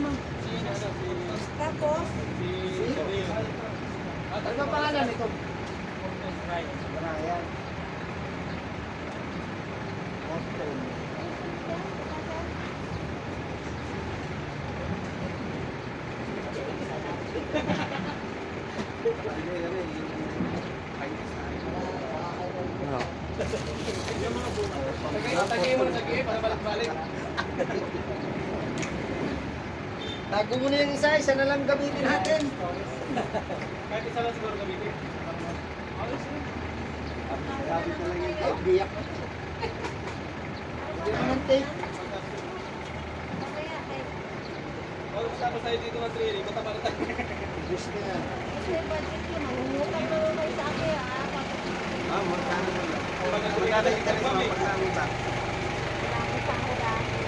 ma'am. Tapos, Ano ba pangalan nito? Brian. Austin. Tagay mo na tagay para balik-balik. Tago mo na yung isa na lang gamitin natin. Kahit isa lang siguro gamitin. Sabi ko lang yung tape, biyak. Hindi mo ng tape. Huwag kasama sa'yo dito ng training, punta pa na tayo. Gusto na. kasi budget ko, mangungutang na naman sa akin. Magkano mo lang. Magkano yung galing mami? Magkano ba? Marami pa ako dahil.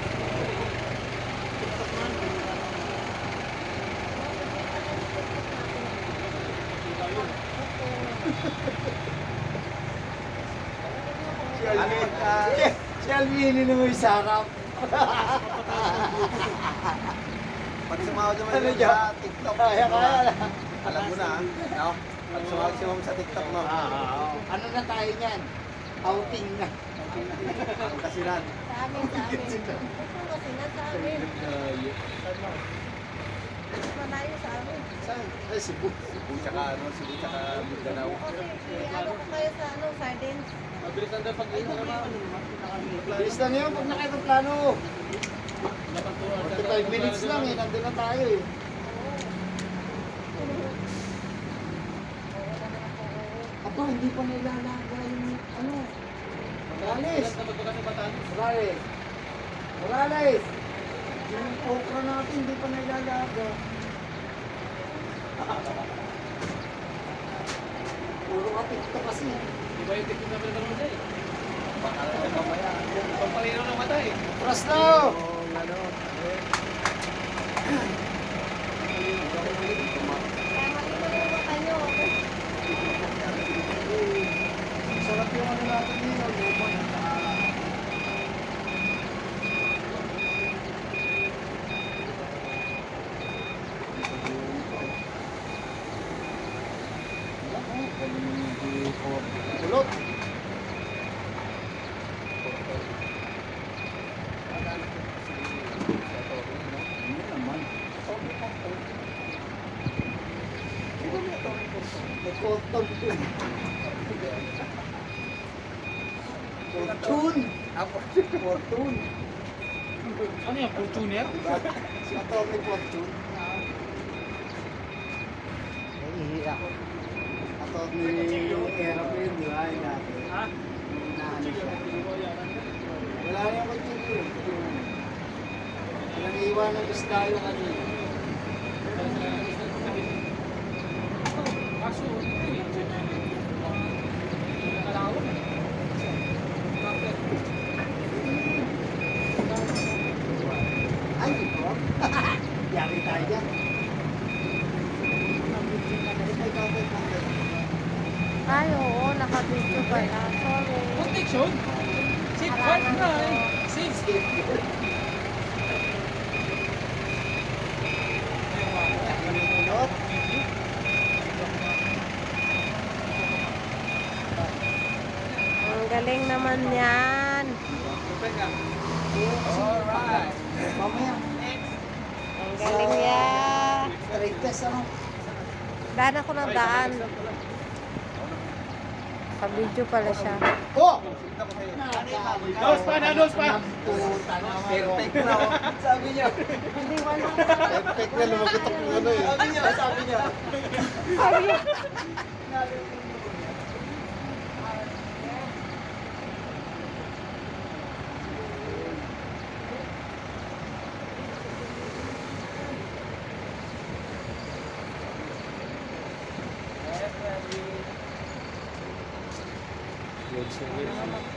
Si Alvin, hindi mo isarap. Pag sumawad naman Ano yun dyan? sa TikTok, Kaya. alam mo na, no? Pag sumawad si ma'am sa TikTok mo, Ano na tayo niyan? Outing na. ang kasinan. Sa amin. Ito kasi na sa amin. Mas malayo sa amin. Saan? Ay, Cebu. Cebu tsaka Mindanao. Kasi ano ko kayo sa sardines. Mabilis lang daw pag-inom naman. Bilis na niyo pag nakaipaplano. 45 minutes lang eh, nandun na tayo eh. Aba, hindi pa nailalaga yung ano. Morales! Morales! Morales! Yung okra natin, hindi pa nailalaga. Puro ka TikTok kasi. Di ba yung tiktok na pala naman dyan? Pampalino ng mata eh. Oras na! Kaya mali yung mata nyo. Sarap yung ano natin dito, lemon. Kulot. Ano naman? Nagkotong to. Fortune! Fortune! Ano yan? Fortuner? Si Atomic Fortune. Nahihiya ko. Atomic aeroplane, di ba? Yung dati. Ha? Inaano siya. Wala rin ako dito. Walang iwan ng isda yung ano. Kaso, Ay, ito. Yari tayo dyan. Ay, oo, naka-video pala. Sorry. protection? Seat Wala na 5, 9, 6. Ang galing naman yan. Alright. Mamaya. Ang galing yan. Trade test ano? Daan ako ng daan. Sa-video pala siya. Oh! Dos pa na, dos pa. Perfect na ako. Sabi niya. Hindi, wala. Perfect na lumagutok ng ano eh. Sabi niya. Sabi niya. Good, sir.